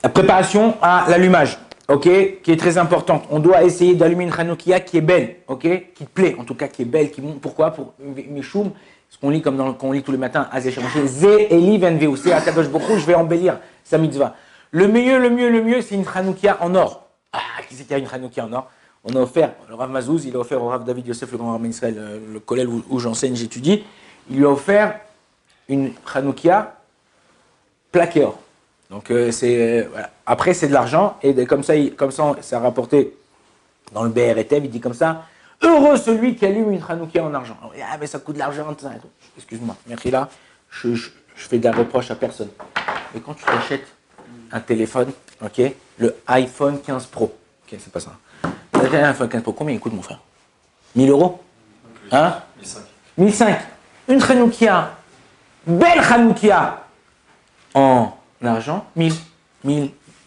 préparation à l'allumage, ok, qui est très importante. On doit essayer d'allumer une Hanoukia qui est belle, ok, qui te plaît, en tout cas qui est belle, qui monte. Pourquoi? Pour Mishoum, ce qu'on lit comme qu'on lit tous les matins, Zé Eli Venveu, c'est Akadosh Baruch Hu, je vais embellir sa mitzvah. Le mieux, c'est une Hanoukia en or. Ah, qui c'est qui a une Hanoukia en or? On a offert, le Rav Mazouz, il a offert au Rav David Yosef, le grand Rav Israël, le collège où j'enseigne, j'étudie, il lui a offert une Hanoukia plaquée or. Donc voilà. Après c'est de l'argent et comme ça ça a rapporté dans le BRTV, il dit comme ça, heureux celui qui allume une Hanoukia en argent. Alors, ah mais ça coûte de l'argent. Excuse-moi, merci là, je fais des reproches à personne. Mais quand tu t'achètes un téléphone, ok, le iPhone 15 Pro, ok, c'est pas ça. L'iPhone 15 Pro, combien il coûte mon frère? 1000 euros? Hein? 1005. Une Hanoukia, belle Hanoukia en argent, 1000,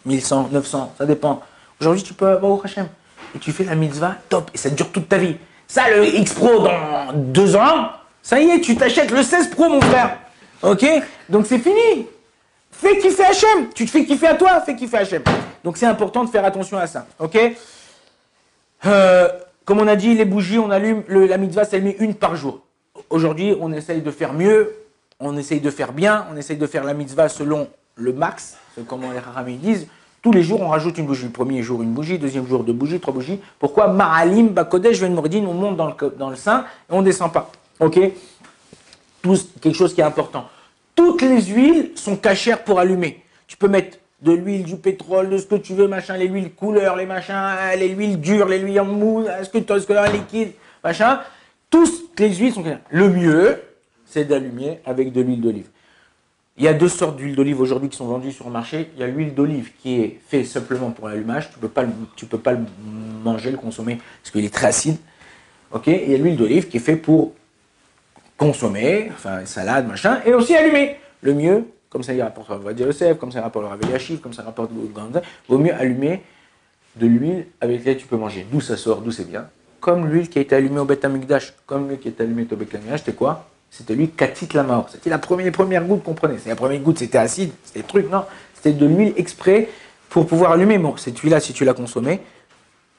1100, 900, ça dépend. Aujourd'hui, tu peux avoir au Hachem et tu fais la mitzvah, top, et ça dure toute ta vie. Ça, le X Pro dans 2 ans, ça y est, tu t'achètes le 16 Pro, mon frère. Ok? Donc c'est fini. Fais kiffer Hachem. Tu te fais kiffer à toi, fais kiffer Hachem. Donc c'est important de faire attention à ça. Ok? Comme on a dit, les bougies, on allume, la mitzvah, c'est met une par jour. Aujourd'hui, on essaye de faire mieux, on essaye de faire bien, on essaye de faire la mitzvah selon le max, c'est comme les Harami disent. Tous les jours, on rajoute une bougie. Le premier jour, une bougie. Deuxième jour, 2 bougies, 3 bougies. Pourquoi? Ma'alim, Bakodesh, Ben Mordin, on monte dans le sein et on ne descend pas. Ok? Quelque chose qui est important. Toutes les huiles sont cachères pour allumer. Tu peux mettre de l'huile, du pétrole, de ce que tu veux, machin, les huiles couleurs, les machins, les huiles dures, les huiles en mousse, ce que tu as, liquide, machin. Toutes les huiles sont cachères. Le mieux, c'est d'allumer avec de l'huile d'olive. Il y a 2 sortes d'huile d'olive aujourd'hui qui sont vendues sur le marché. Il y a l'huile d'olive qui est faite simplement pour l'allumage. Tu peux pas le manger, le consommer, parce qu'il est très acide. Okay, et il y a l'huile d'olive qui est faite pour consommer, enfin salade, machin, et aussi allumer. Le mieux, comme ça il rapporte le Rav Yosef, comme ça il rapporte le Rav Eliashiv, comme ça il rapporte le Ganza, il vaut mieux allumer de l'huile avec laquelle tu peux manger. D'où ça sort, d'où c'est bien. Comme l'huile qui a été allumée au Beth Amikdash, comme l'huile qui a été allumée au Beth Amikdash, c'était quoi? C'était l'huile Katit Lamaor. C'était les premières gouttes qu'on prenait. La première goutte, c'était acide, c'était truc, non. C'était de l'huile exprès pour pouvoir allumer. Bon, cette huile-là, si tu l'as consommée,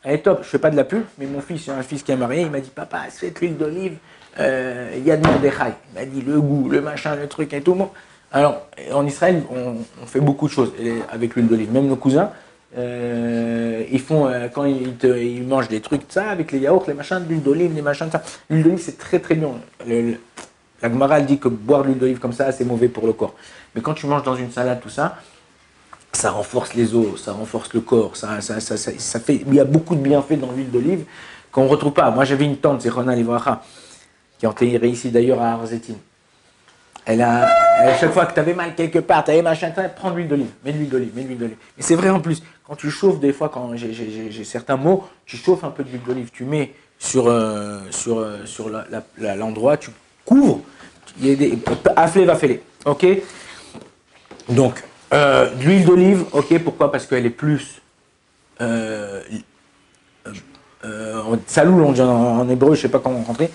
elle est top. Je fais pas de la pub, mais mon fils, j'ai un fils qui est marié, il m'a dit, papa, cette huile d'olive, il y a de Mordechai. Il m'a dit, le goût, le machin, le truc et tout. Bon. Alors, en Israël, on fait beaucoup de choses avec l'huile d'olive. Même nos cousins, ils font, quand ils mangent des trucs, ça, avec les yaourts, les machins, l'huile d'olive, les machins, ça. L'huile d'olive, c'est très très bien. La Gemara, elle dit que boire de l'huile d'olive comme ça, c'est mauvais pour le corps. Mais quand tu manges dans une salade, tout ça, ça renforce les os, ça renforce le corps, ça fait, il y a beaucoup de bienfaits dans l'huile d'olive qu'on ne retrouve pas. Moi, j'avais une tante, c'est Rona Livracha, qui est enterrée ici d'ailleurs à Arzetine. À chaque fois que tu avais mal quelque part, tu avais machin, prends de l'huile d'olive, mets de l'huile d'olive, mets de l'huile d'olive. Et c'est vrai en plus, quand tu chauffes, des fois, quand j'ai certains mots, tu chauffes un peu de l'huile d'olive, tu mets sur l'endroit, tu couvre, il y a des afflé va fêler, ok. Donc de l'huile d'olive, ok, pourquoi? Parce qu'elle est plus saloul, on dit en hébreu, je sais pas comment rentrer.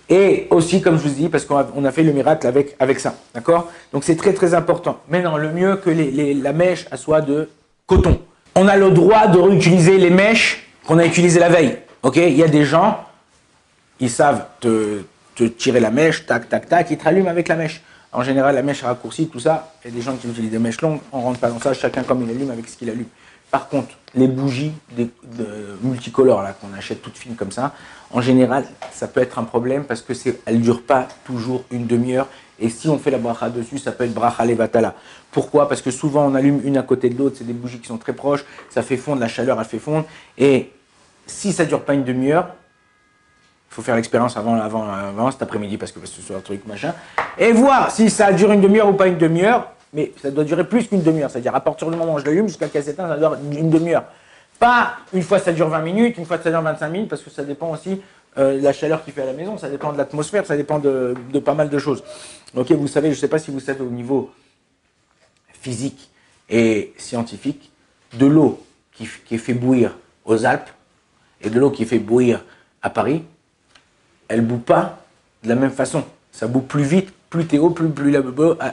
Et aussi, comme je vous dis, parce qu'on a fait le miracle avec ça, d'accord. Donc c'est très très important. Maintenant, le mieux que la mèche soit de coton. On a le droit de réutiliser les mèches qu'on a utilisées la veille, ok. Il y a des gens, ils savent te tirer la mèche, tac, tac, tac, ils te rallument avec la mèche. En général, la mèche raccourcie, tout ça, il y a des gens qui utilisent des mèches longues, on ne rentre pas dans ça, chacun comme il allume avec ce qu'il allume. Par contre, les bougies multicolores là, qu'on achète toutes fines comme ça, en général, ça peut être un problème parce qu'elles ne durent pas toujours une demi-heure. Et si on fait la bracha dessus, ça peut être bracha levatala. Pourquoi? Parce que souvent, on allume une à côté de l'autre, c'est des bougies qui sont très proches, ça fait fondre, la chaleur, elle fait fondre. Et si ça ne dure pas une demi-heure, il faut faire l'expérience avant cet après-midi parce que c'est sur un truc machin. Et voir si ça dure une demi-heure ou pas une demi-heure. Mais ça doit durer plus qu'une demi-heure. C'est-à-dire à partir du moment où je l'allume jusqu'à qu'elle s'éteint, ça dure une demi-heure. Pas une fois ça dure 20 minutes, une fois ça dure 25 minutes, parce que ça dépend aussi de la chaleur qu'il fait à la maison, ça dépend de l'atmosphère, ça dépend de pas mal de choses. Ok, vous savez, je ne sais pas si vous savez au niveau physique et scientifique, de l'eau qui est fait bouillir aux Alpes et de l'eau qui est fait bouillir à Paris, elle ne bout pas de la même façon. Ça bout plus vite, plus t'es haut, plus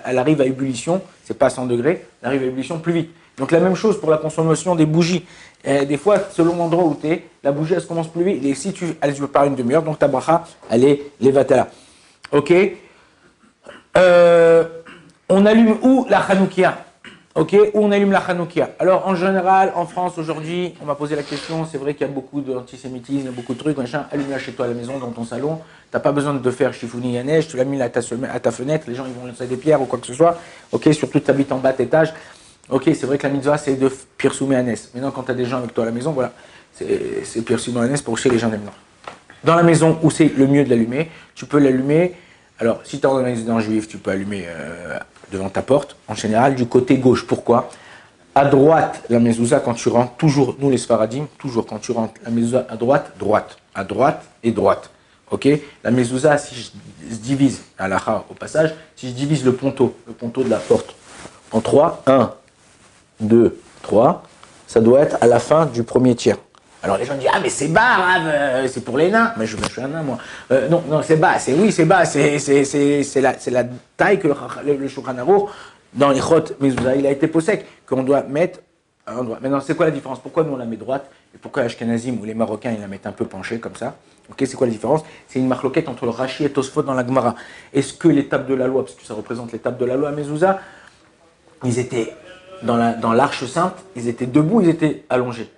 elle arrive à ébullition, c'est pas à 100 degrés, elle arrive à ébullition plus vite. Donc la même chose pour la consommation des bougies. Des fois, selon l'endroit où tu es, la bougie, elle se commence plus vite. Et si elle se par une demi-heure, donc ta bracha, elle est levatala. Ok. On allume où la Hanoukia? Ok, où on allume la Hanoukia. Alors en général, en France aujourd'hui, on m'a posé la question, c'est vrai qu'il y a beaucoup d'antisémitisme, il y a beaucoup de trucs, machin, allume-la chez toi à la maison, dans ton salon. Tu n'as pas besoin de te faire chifouni à neige, tu l'as mis à ta fenêtre, les gens ils vont lancer des pierres ou quoi que ce soit. Ok, surtout tu habites en bas étage. Ok, c'est vrai que la mitzvah c'est de pirsoumer à Nes. Maintenant, quand tu as des gens avec toi à la maison, voilà, c'est pirsoumer à Nes pour chez les gens des maisons. Dans la maison où c'est le mieux de l'allumer, tu peux l'allumer. Alors, si tu es dans une résidence juive, tu peux allumer devant ta porte, en général du côté gauche. Pourquoi? À droite, la mezouza, quand tu rentres, toujours, nous les Sfaradim, toujours quand tu rentres, la mezouza à droite, droite, à droite et droite. Ok? La mezouza, si je divise, à l'akha au passage, si je divise le ponteau de la porte en 3, 1, 2, 3, ça doit être à la fin du premier tiers. Alors les gens disent, ah mais c'est bas, c'est pour les nains. Mais je suis un nain moi. Non, c'est bas, c'est bas, c'est la taille que le Shulchan Aruch, dans les chot mezouza, il a été possèque, qu'on doit mettre à un droit. Maintenant, c'est quoi la différence? Pourquoi nous on la met droite et pourquoi les Ashkenazim ou les Marocains ils la mettent un peu penchée comme ça? Ok, c'est quoi la différence? C'est une marloquette entre le Rashi et Tosfot dans la Gemara. Est-ce que l'étape de la loi, parce que ça représente l'étape de la loi à mezouza, ils étaient dans l'arche sainte, ils étaient debout, ils étaient allongés.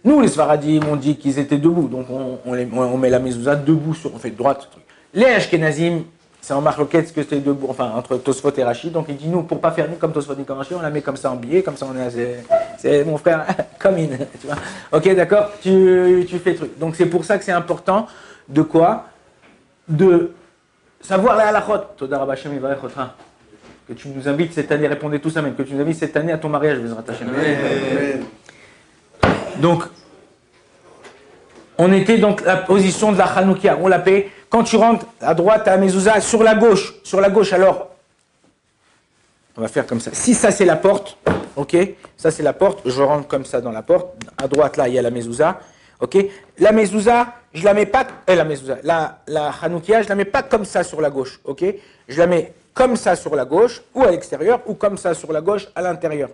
Nous, les Sfaradim, on dit qu'ils étaient debout, donc on met la mezouza debout, on fait droite. Les Ashkenazim, c'est en marloquette que c'était debout, enfin entre Tosfot et Rashi, donc il dit nous, pour pas faire ni comme Tosfot ni comme Rashi, on la met comme ça en billet, comme ça on est, c'est mon frère, comme in, tu vois. Ok, d'accord, tu fais le truc. Donc c'est pour ça que c'est important de quoi? De savoir la halachot. Toda Rabba Hashem Yivarech Otra. Que tu nous invites cette année, répondez tous amen, que tu nous invites cette année à ton mariage, Bezrat Hashem. Donc, on était donc la position de la Hanoukia, on l'appelle. Quand tu rentres à droite à mezouza, sur la gauche, alors, on va faire comme ça. Si ça c'est la porte, ok, ça c'est la porte, je rentre comme ça dans la porte. À droite là, il y a la mezouza, ok. La mezouza, je la mets pas, la Hanoukia, je la mets pas comme ça sur la gauche, ok. Je la mets comme ça sur la gauche, ou à l'extérieur, ou comme ça sur la gauche, à l'intérieur.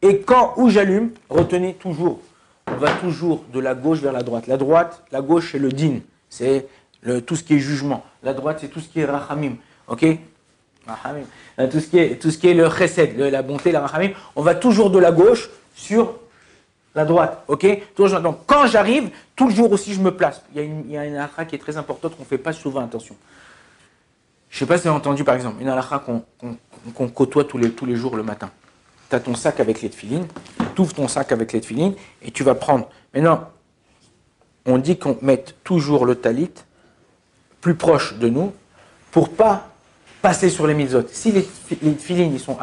Et où j'allume, retenez toujours, on va toujours de la gauche vers la droite. La gauche, c'est le din, c'est tout ce qui est jugement. La droite, c'est tout ce qui est rachamim, ok? Rachamim. Tout ce qui est le chesed, la bonté, la rachamim. On va toujours de la gauche sur la droite, ok? Donc, quand j'arrive, toujours aussi, je me place. Il y a une halakha qui est très importante qu'on ne fait pas souvent attention. Je ne sais pas si vous avez entendu, par exemple, une halakha qu'on côtoie tous les jours le matin. Tu as ton sac avec les tefilines, tu ouvres ton sac avec les tefilines et tu vas prendre. Maintenant, on dit qu'on mette toujours le talit plus proche de nous pour pas passer sur les mitzvot. Si les tefilines ils sont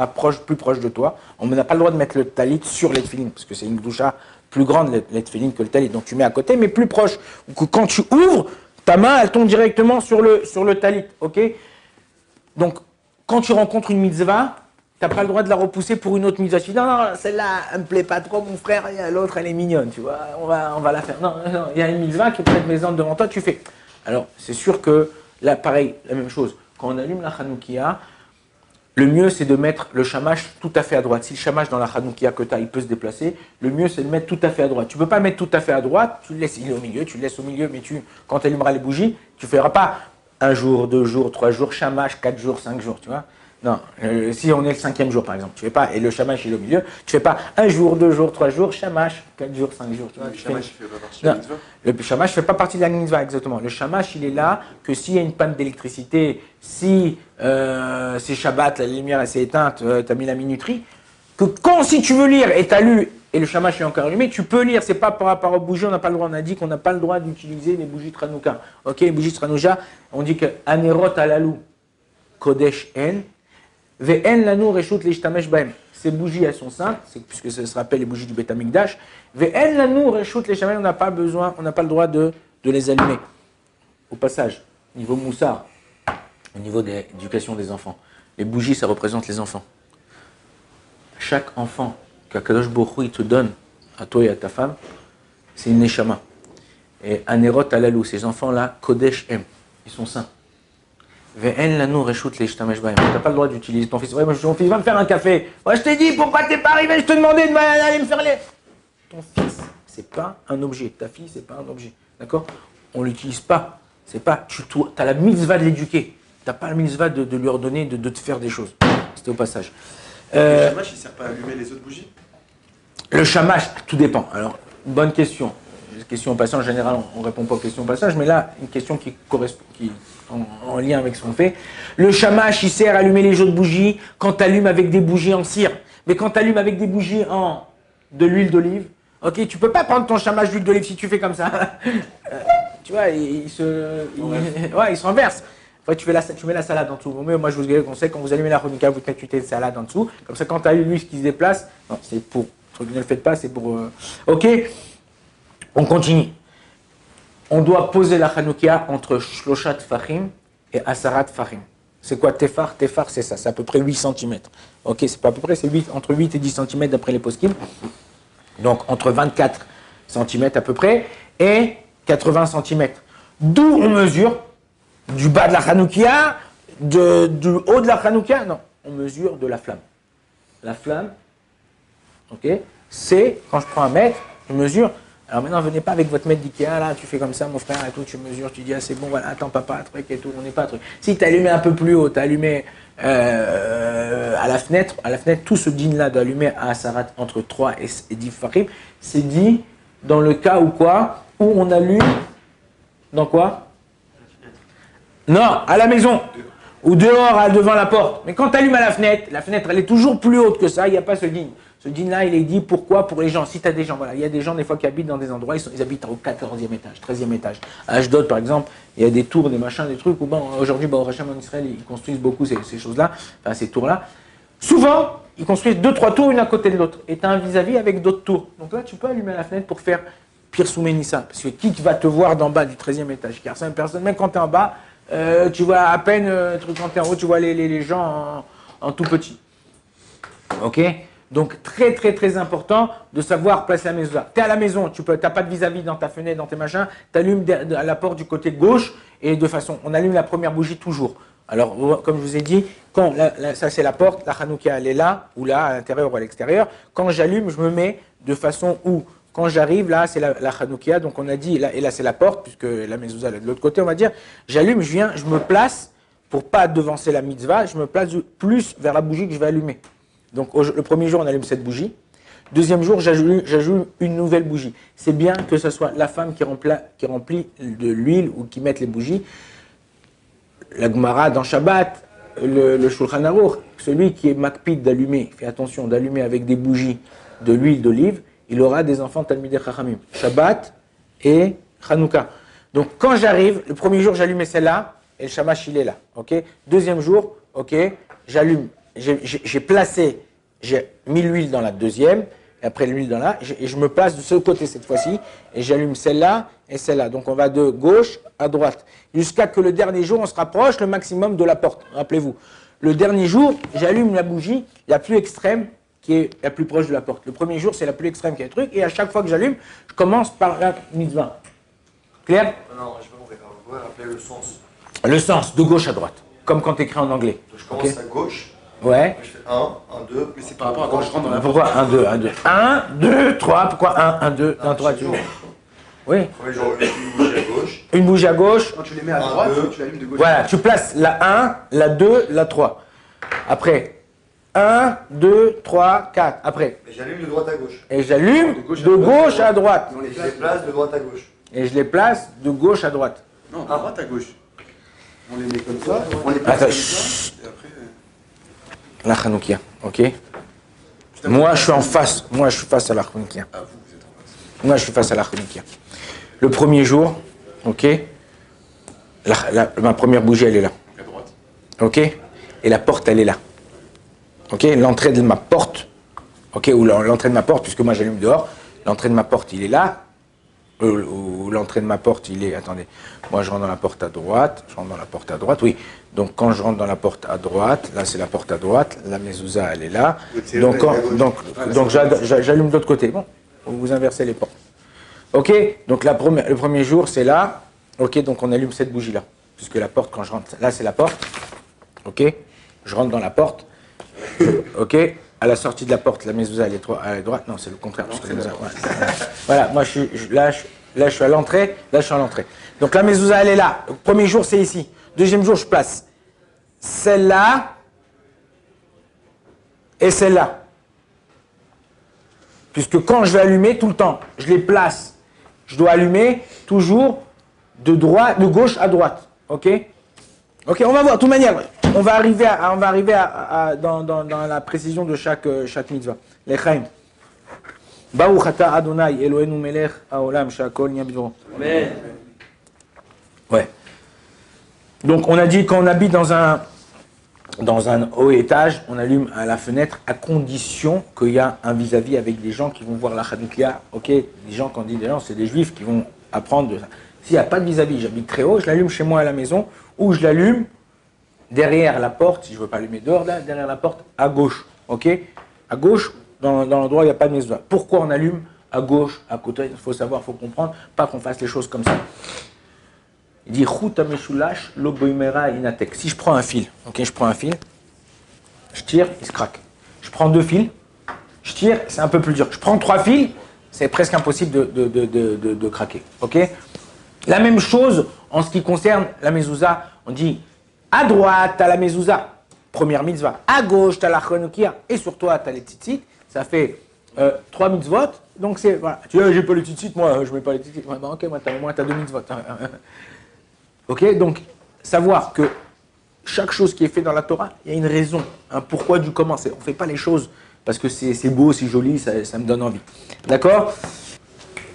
plus proches de toi, on n'a pas le droit de mettre le talit sur les tefilines parce que c'est une doucha plus grande les tefilines que le talit. Donc tu mets à côté, mais plus proche. Quand tu ouvres, ta main elle tombe directement sur le talit, ok? Donc quand tu rencontres une mitzvah, tu n'as pas le droit de la repousser pour une autre mitzvah. Tu dis non, celle-là, elle me plaît pas trop, mon frère, et l'autre, elle est mignonne, tu vois, on va la faire. Non, il y a une mitzvah qui est peut-être maison devant toi, tu fais. Alors, c'est sûr que, là, pareil, la même chose. Quand on allume la Hanoukia, le mieux, c'est de mettre le shamash tout à fait à droite. Si le shamash dans la Hanoukia que tu as, il peut se déplacer, le mieux, c'est de mettre tout à fait à droite. Tu ne peux pas le mettre tout à fait à droite, tu le laisses, il est au milieu, tu le laisses au milieu, mais quand tu allumeras les bougies, tu ne feras pas 1 jour, 2 jours, 3 jours, shamash, 4 jours, 5 jours, tu vois. Non, si on est le 5e jour par exemple, tu fais pas, et le shamash il est au milieu, tu fais pas 1 jour, 2 jours, 3 jours, shamash, 4 jours, 5 jours. Tu vois, le shamash ne fait pas partie de la mitzvah. Le shamash ne fait pas partie de la mitzvah, exactement. Le shamash il est là que s'il y a une panne d'électricité, si c'est Shabbat, la lumière s'est éteinte, tu as mis la minuterie, que si tu veux lire et tu as lu et le shamash est encore allumé, tu peux lire, c'est pas par rapport aux bougies, on n'a pas le droit, on a dit qu'on n'a pas le droit d'utiliser les bougies Tranouka. Ok, les bougies Tranouka, on dit que Anerot alalou Kodesh en. Ve'en lanu reshut leishtamesh bahem. Ces bougies, elles sont saintes, puisque ça se rappelle les bougies du Beth Amikdash. Ve'en lanu reshut leishtamesh, on n'a pas besoin, on n'a pas le droit de les allumer. Au passage, niveau moussard, au niveau de l'éducation des enfants, les bougies, ça représente les enfants. Chaque enfant qu'Akadosh Baruch Hu te donne à toi et à ta femme, c'est une neshama. Et anerot alalou, ces enfants-là, kodesh em, ils sont saints. Ve'en lanu reshut leishtamesh b'hem. T'as pas le droit d'utiliser ton fils. Ouais, mon fils va me faire un café. Ouais, je t'ai dit, pourquoi t'es pas arrivé? Je te demandais d'aller me faire les... Ton fils, c'est pas un objet. Ta fille, c'est pas un objet. D'accord? On l'utilise pas. C'est pas... Tu as la mitzvah de l'éduquer. T'as pas la mitzvah de lui ordonner de te faire des choses. C'était au passage. Le shamash, il ne sert pas à allumer les autres bougies? Le shamash, tout dépend. Alors, bonne question. Question au passage, en général, on ne répond pas aux questions au passage, mais là, une question qui correspond, en lien avec ce qu'on fait. Le shamash, il sert à allumer les autres bougies quand tu allumes avec des bougies en cire. Mais quand tu allumes avec des bougies de l'huile d'olive, ok, tu peux pas prendre ton shamash d'huile d'olive si tu fais comme ça. Tu vois, il se renverse. Après, tu mets la salade en dessous. Moi, je vous dis le conseil, quand vous allumez la Hanouka, vous mettez une salade en dessous. Comme ça, quand tu as l'huile qui se déplace, non, c'est pour. Ne le faites pas, c'est pour. Ok, on continue. On doit poser la Hanouka entre Shloshat Fahim et Asarat Fahim. C'est quoi Tefar? Tefar, c'est ça, c'est à peu près 8 cm. Ok, c'est pas à peu près, c'est entre 8 et 10 cm d'après les poskim. Donc, entre 24 cm à peu près et 80 cm. D'où on mesure du bas de la Hanouka, du haut de la Hanouka, non, on mesure de la flamme. La flamme, ok, c'est, quand je prends un mètre, je mesure. Alors maintenant, venez pas avec votre mètre d'Ikea, là, tu fais comme ça, mon frère, et tout, tu mesures, tu dis, ah c'est bon, voilà, attends, papa, truc et tout, on n'est pas truc. Si tu allumé un peu plus haut, tu as allumé à la fenêtre, tout ce din-là d'allumer à Asarat entre 3 et 10 farim, c'est dit dans le cas où quoi? Où on allume, dans quoi? Non, à la maison, ou dehors, devant la porte. Mais quand tu allumes à la fenêtre, elle est toujours plus haute que ça, il n'y a pas ce din. Ce din-là, il est dit pourquoi? Pour les gens. Si tu as des gens, voilà, il y a des gens des fois qui habitent dans des endroits, ils habitent au 14e étage, 13e étage. À Ashdod, par exemple, il y a des tours, des machins, des trucs, où bon, aujourd'hui, au Hachem en Israël, ils construisent beaucoup ces choses-là, enfin ces tours-là. Souvent, ils construisent 2-3 tours, une à côté de l'autre. Et tu as un vis-à-vis avec d'autres tours. Donc là, tu peux allumer la fenêtre pour faire Pir Soumenissa. Parce que qui va te voir d'en bas du 13e étage? Car c'est personne, même quand tu es en bas, tu vois à peine, quand tu es en haut, tu vois les gens en tout petit. Ok? Donc, très, très, très important de savoir placer la maison là. Tu es à la maison, tu n'as pas de vis-à-vis dans ta fenêtre, dans tes machins, tu allumes à la porte du côté gauche et de façon, on allume la première bougie toujours. Alors, comme je vous ai dit, quand ça c'est la porte, la Hanouka elle est là, ou là, à l'intérieur ou à l'extérieur. Quand j'allume, je me mets de façon où, quand j'arrive, là c'est la Hanouka, donc on a dit, là, et là c'est la porte, puisque la mezouza elle est de l'autre côté, on va dire. J'allume, je me place, pour pas devancer la mitzvah, je me place plus vers la bougie que je vais allumer. Donc le premier jour, on allume cette bougie. Deuxième jour, j'ajoute une nouvelle bougie. C'est bien que ce soit la femme qui remplit de l'huile ou qui mette les bougies. La Gemara dans Shabbat, le Shulchan Aruch, celui qui est makpid d'allumer, fait attention d'allumer avec des bougies de l'huile d'olive, il aura des enfants Talmidei Chachamim. Shabbat et Hanouka. Donc quand j'arrive, le premier jour, j'allume celle-là et le shamash il est là. Okay. Deuxième jour, ok, j'allume. J'ai mis l'huile dans la deuxième, et après l'huile dans la, et je me place de ce côté cette fois-ci, et j'allume celle-là et celle-là. Donc on va de gauche à droite, jusqu'à que le dernier jour, on se rapproche le maximum de la porte. Rappelez-vous, le dernier jour, j'allume la bougie la plus extrême, qui est la plus proche de la porte. Le premier jour, c'est la plus extrême qui est le truc, et à chaque fois que j'allume, je commence par la mitzvah. Clair? Non, je sais pas compris. Vous pouvez rappeler le sens. Le sens, de gauche à droite, comme quand tu écris en anglais. Donc je commence à gauche. Ouais. Je fais 1, 1, 2, mais c'est par rapport à quand je rentre dans la Pourquoi 1, 2, 1, 2 1, 2, 3, pourquoi 1, 1, 2, 1, 3, tu veux? Oui. Premier jour, une bougie à gauche. Une bougie à gauche. Quand tu les mets à droite, tu l'allumes de gauche. Voilà, tu places la 1, la 2, la 3. Après, 1, 2, 3, 4. Après. Et j'allume de droite à gauche. Et j'allume de gauche à droite. Et je les place de droite à gauche. Et je les place de gauche à droite. Non, de droite à gauche. On les met comme ça, on les place Attends, comme ça, et après... La Hanoukia, ok. Moi, je suis en face. Moi, je suis face à la Hanoukia. Ah, vous êtes en face. Moi, je suis face à la Hanoukia. Le premier jour, ok. Ma première bougie, elle est là. À droite. Ok. Et la porte, elle est là. Ok. L'entrée de ma porte, ok. Ou l'entrée de ma porte, puisque moi, j'allume dehors. L'entrée de ma porte, il est là. Ou l'entrée de ma porte, il est... Attendez, moi je rentre dans la porte à droite, oui. Donc quand je rentre dans la porte à droite, là c'est la porte à droite, la mezouza elle est là. Donc j'allume de l'autre côté. Bon, vous inversez les portes. Ok, donc le premier jour c'est là. Ok, donc on allume cette bougie là. puisque la porte, quand je rentre, là c'est la porte, ok, je rentre dans la porte, ok, à la sortie de la porte, la mezouza elle est à la droite, non c'est le contraire, parce que c'est comme ça. Voilà, moi là je suis à l'entrée, là je suis à l'entrée. Donc la mezouza elle est là, le premier jour c'est ici, deuxième jour je place celle-là et celle-là. Puisque quand je vais allumer, tout le temps, je les place, je dois allumer toujours de gauche à droite, ok? Ok, on va voir, de toute manière, on va arriver dans la précision de chaque mitzvah. L'Echaim. Baruch ata Adonai Eloheinu melech haolam she'akol nהיה bidvoro. Amen. Ouais. Donc on a dit quand on habite dans un haut étage, on allume à la fenêtre à condition qu'il y a un vis-à-vis avec des gens qui vont voir la Hanoukia. Ok, les gens, quand on dit des gens, c'est des juifs qui vont apprendre de ça. S'il n'y a pas de vis-à-vis, j'habite très haut, je l'allume chez moi à la maison ou je l'allume derrière la porte, si je ne veux pas allumer dehors, là, derrière la porte, à gauche. Ok, à gauche, dans l'endroit où il n'y a pas de maison. Pourquoi on allume à gauche, à côté? Il faut savoir, il faut comprendre, pas qu'on fasse les choses comme ça. Il dit inatek. Si je prends un fil, ok, je prends un fil, je tire, il se craque. Je prends 2 fils, je tire, c'est un peu plus dur. Je prends 3 fils, c'est presque impossible de craquer. Ok. La même chose en ce qui concerne la mezouza. On dit à droite, tu as la mezouza, première mitzvah. À gauche, tu as la chanoukia. Et sur toi, tu as les tzitzit. Ça fait 3 mitzvot. Donc c'est, voilà. Tu dis, j'ai pas les tzitzit, moi, je mets pas les tzitzit. Ouais, bah, ok, moi, tu as 2 mitzvot. Ok, donc savoir que chaque chose qui est faite dans la Torah, il y a une raison, un pourquoi du comment. On ne fait pas les choses parce que c'est beau, c'est joli, ça me donne envie. D'accord?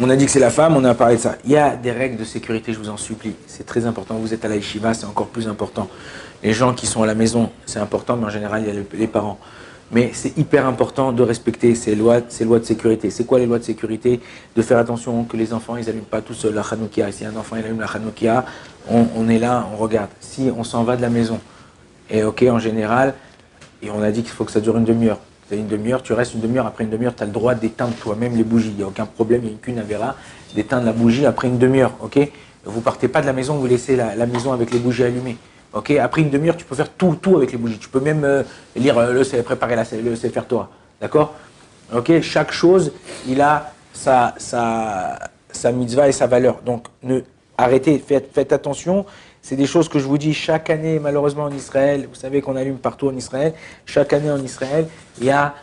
On a dit que c'est la femme, on a parlé de ça. Il y a des règles de sécurité, je vous en supplie. C'est très important. Vous êtes à la yeshiva, c'est encore plus important. Les gens qui sont à la maison, c'est important, mais en général, il y a les parents. Mais c'est hyper important de respecter ces lois de sécurité. C'est quoi les lois de sécurité? De faire attention que les enfants, ils n'allument pas tous la Hanoukia. Si un enfant, il allume la Hanoukia, on est là, on regarde. Si on s'en va de la maison, et ok, en général, et on a dit qu'il faut que ça dure une demi-heure. Tu as une demi-heure, tu restes une demi-heure, après une demi-heure, tu as le droit d'éteindre toi-même les bougies. Il n'y a aucun problème, il n'y a qu'une avéra d'éteindre la bougie après une demi-heure, ok? Vous partez pas de la maison, vous laissez la maison avec les bougies allumées. Ok, après une demi-heure, tu peux faire tout avec les bougies. Tu peux même lire préparer le Sefer Torah. D'accord? Ok, chaque chose, il a sa mitzvah et sa valeur. Donc, arrêtez, faites attention. C'est des choses que je vous dis chaque année, malheureusement en Israël. Vous savez qu'on allume partout en Israël. Chaque année en Israël, il y a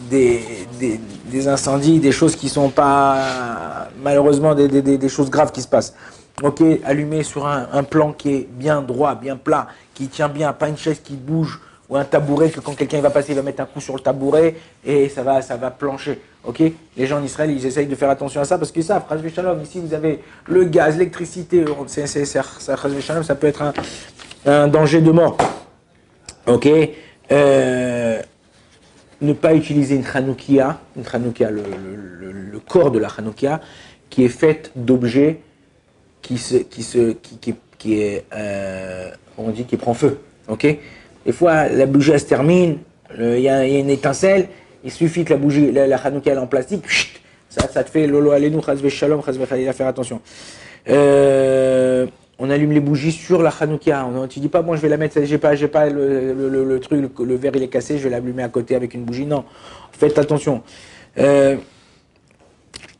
des incendies, des choses qui ne sont pas, malheureusement, des choses graves qui se passent. Ok, allumé sur un plan qui est bien droit, bien plat, qui tient bien, pas une chaise qui bouge ou un tabouret que quand quelqu'un va passer, il va mettre un coup sur le tabouret et ça va plancher. Ok, les gens en Israël, ils essayent de faire attention à ça parce qu'ils savent, Chas v'Shalom, ici vous avez le gaz, l'électricité, ça peut être un danger de mort. Ok, ne pas utiliser une chanoukia, le corps de la chanoukia qui est faite d'objets qui prend feu, ok? Des fois, la bougie elle se termine, il y a une étincelle, il suffit que la bougie, la chanoukia elle est en plastique, ça te fait lolo alenu, chas v'shalom, chas v'chalila, faire attention. On allume les bougies sur la chanoukia. Tu dis pas bon, je vais la mettre, j'ai pas le truc, le verre il est cassé, je vais l'allumer à côté avec une bougie. Non, faites attention.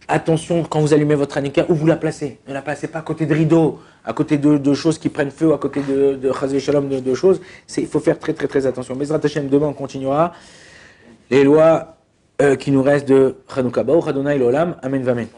Attention quand vous allumez votre Hanouka, où vous la placez. Ne la placez pas à côté de rideaux, à côté de choses qui prennent feu, à côté de chas v'shalom, de choses. Il faut faire très très très attention. Bezrat Hashem, demain on continuera les lois qui nous restent de Hanouka. Baruch Adonai l'olam, amen v'amen.